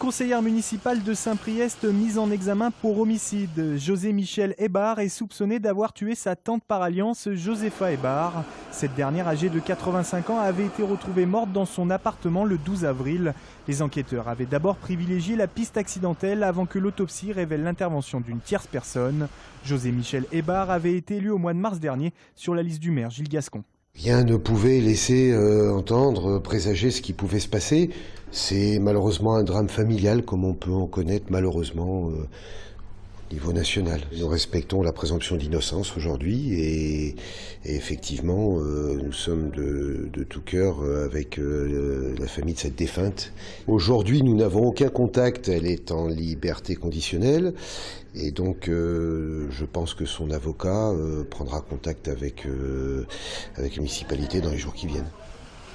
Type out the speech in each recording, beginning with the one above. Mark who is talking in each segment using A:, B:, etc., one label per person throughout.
A: conseillère municipale de Saint-Priest mise en examen pour homicide. José Michel Hébard est soupçonné d'avoir tué sa tante par alliance, Josepha Hébard. Cette dernière, âgée de 85 ans, avait été retrouvée morte dans son appartement le 12 avril. Les enquêteurs avaient d'abord privilégié la piste accidentelle avant que l'autopsie révèle l'intervention d'une tierce personne. José Michel Hébard avait été élu au mois de mars dernier sur la liste du maire Gilles Gascon.
B: Rien ne pouvait laisser entendre, présager ce qui pouvait se passer. C'est malheureusement un drame familial, comme on peut en connaître malheureusement au niveau national. Nous respectons la présomption d'innocence aujourd'hui et effectivement nous sommes de tout cœur avec la famille de cette défunte. Aujourd'hui nous n'avons aucun contact, elle est en liberté conditionnelle et donc je pense que son avocat prendra contact avec la municipalité dans les jours qui viennent.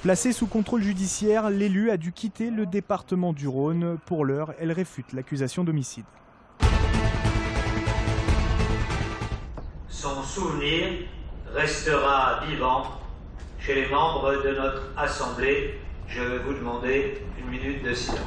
A: Placée sous contrôle judiciaire, l'élu a dû quitter le département du Rhône. Pour l'heure, elle réfute l'accusation d'homicide.
C: Son souvenir restera vivant chez les membres de notre Assemblée. Je vais vous demander une minute de silence.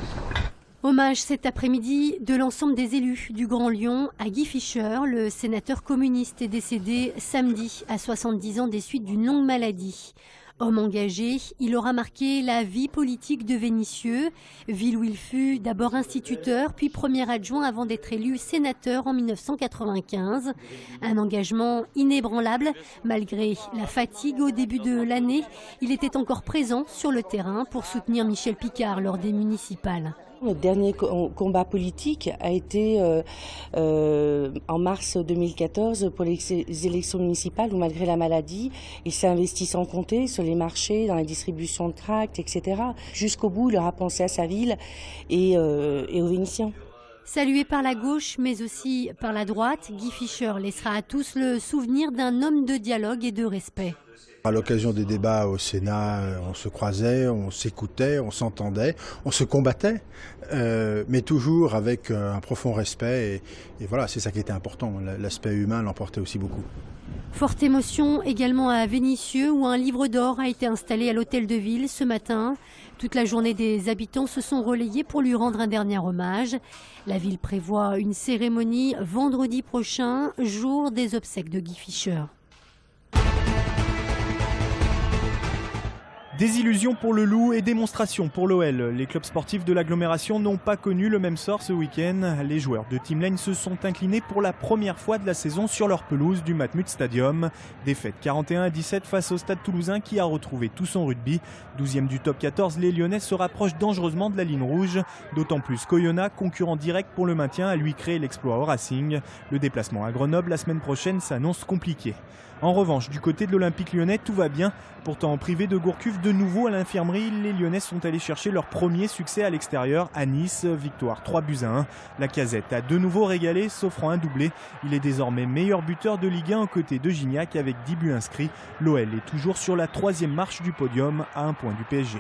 D: Hommage cet après-midi de l'ensemble des élus du Grand Lyon à Guy Fischer. Le sénateur communiste est décédé samedi à 70 ans des suites d'une longue maladie. Homme engagé, il aura marqué la vie politique de Vénissieux, ville où il fut d'abord instituteur, puis premier adjoint avant d'être élu sénateur en 1995. Un engagement inébranlable, malgré la fatigue au début de l'année. Il était encore présent sur le terrain pour soutenir Michel Picard lors des municipales.
E: Notre dernier combat politique a été en mars 2014 pour les élections municipales où malgré la maladie, il s'est investi sans compter sur les marchés, dans la distribution de tracts, etc. Jusqu'au bout, il aura pensé à sa ville et aux Vénitiens.
D: Salué par la gauche, mais aussi par la droite, Guy Fischer laissera à tous le souvenir d'un homme de dialogue et de respect.
F: À l'occasion des débats au Sénat, on se croisait, on s'écoutait, on s'entendait, on se combattait, mais toujours avec un profond respect. Et voilà, c'est ça qui était important. L'aspect humain l'emportait aussi beaucoup.
D: Forte émotion également à Vénissieux où un livre d'or a été installé à l'hôtel de ville ce matin. Toute la journée, des habitants se sont relayés pour lui rendre un dernier hommage. La ville prévoit une cérémonie vendredi prochain, jour des obsèques de Guy Fischer.
A: Désillusion pour le Loup et démonstration pour l'OL. Les clubs sportifs de l'agglomération n'ont pas connu le même sort ce week-end. Les joueurs de Team Lane se sont inclinés pour la première fois de la saison sur leur pelouse du Matmut Stadium. Défaite 41-17 face au Stade Toulousain qui a retrouvé tout son rugby. 12e du top 14, les Lyonnais se rapprochent dangereusement de la ligne rouge. D'autant plus qu'Oyonnax, concurrent direct pour le maintien, a lui créé l'exploit au Racing. Le déplacement à Grenoble la semaine prochaine s'annonce compliqué. En revanche, du côté de l'Olympique lyonnais, tout va bien. Pourtant, privé de Gourcuff, de nouveau à l'infirmerie, les Lyonnais sont allés chercher leur premier succès à l'extérieur à Nice. Victoire 3-1. La Casette a de nouveau régalé, s'offrant un doublé. Il est désormais meilleur buteur de Ligue 1 aux côtés de Gignac avec 10 buts inscrits. L'OL est toujours sur la 3e marche du podium à 1 point du PSG.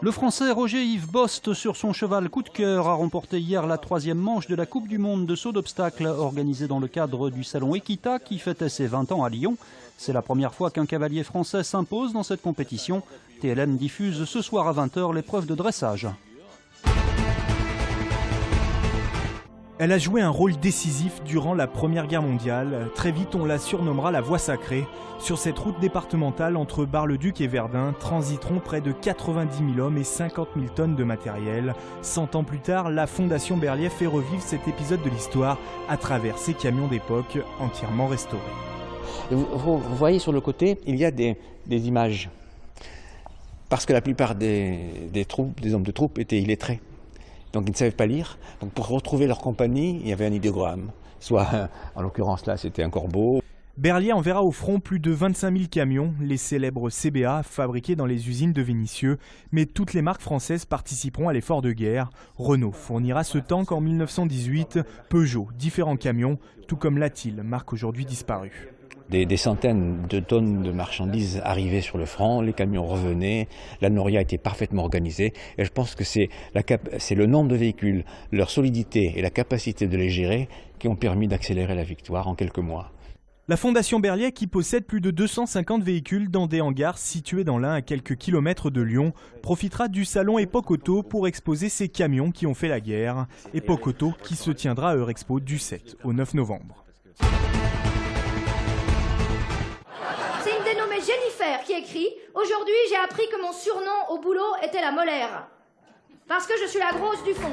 G: Le Français Roger-Yves Bost, sur son cheval coup de cœur, a remporté hier la 3e manche de la Coupe du Monde de saut d'obstacles organisée dans le cadre du salon Equita qui fêtait ses 20 ans à Lyon. C'est la première fois qu'un cavalier français s'impose dans cette compétition. TLM diffuse ce soir à 20 h l'épreuve de dressage.
A: Elle a joué un rôle décisif durant la Première Guerre mondiale. Très vite, on la surnommera la Voie sacrée. Sur cette route départementale entre Bar-le-Duc et Verdun, transiteront près de 90 000 hommes et 50 000 tonnes de matériel. 100 ans plus tard, la Fondation Berliet fait revivre cet épisode de l'histoire à travers ses camions d'époque entièrement restaurés.
H: Vous voyez sur le côté, il y a des images. Parce que la plupart des hommes de troupe étaient illettrés. Donc ils ne savaient pas lire. Donc pour retrouver leur compagnie, il y avait un idéogramme. Soit, en l'occurrence là, c'était un corbeau.
A: Berliet enverra au front plus de 25 000 camions, les célèbres CBA fabriqués dans les usines de Vénissieux. Mais toutes les marques françaises participeront à l'effort de guerre. Renault fournira ce tank en 1918, Peugeot, différents camions, tout comme Latil, marque aujourd'hui disparue.
H: Des centaines de tonnes de marchandises arrivaient sur le front, les camions revenaient, la noria était parfaitement organisée et je pense que c'est le nombre de véhicules, leur solidité et la capacité de les gérer qui ont permis d'accélérer la victoire en quelques mois.
A: La Fondation Berliet, qui possède plus de 250 véhicules dans des hangars situés dans l'Ain à quelques kilomètres de Lyon, profitera du salon Époque Auto pour exposer ses camions qui ont fait la guerre. Époque Auto qui se tiendra à Eurexpo du 7 au 9 novembre.
I: C'est une dénommée Jennifer qui écrit « Aujourd'hui, j'ai appris que mon surnom au boulot était la molaire. Parce que je suis la grosse du fond. »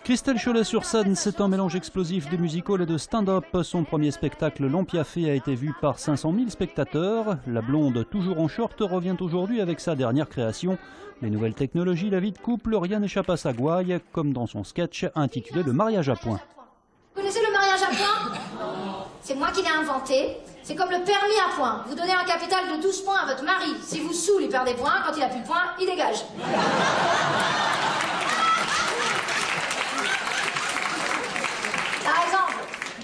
G: Christelle Cholet sur scène, c'est un mélange explosif de musical et de stand-up. Son premier spectacle, L'Empiaffé, a été vu par 500 000 spectateurs. La blonde, toujours en short, revient aujourd'hui avec sa dernière création. Les nouvelles technologies, la vie de couple, rien n'échappe à sa gouaille, comme dans son sketch intitulé Le mariage à points.
I: Vous connaissez le mariage à points? C'est moi qui l'ai inventé. C'est comme le permis à points. Vous donnez un capital de 12 points à votre mari. Si vous saoule, il perd des points. Quand il a plus de points, il dégage. Par exemple,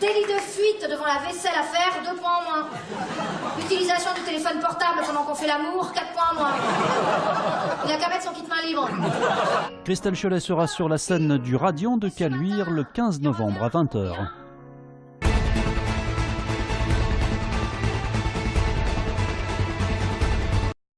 I: délit de fuite devant la vaisselle à faire, 2 points en moins. Utilisation du téléphone portable pendant qu'on fait l'amour, 4 points en moins. Il n'y a qu'à mettre son kit-main libre.
G: Christelle Cholet sera sur la scène du Radiant de Caluire le 15 novembre à 20h.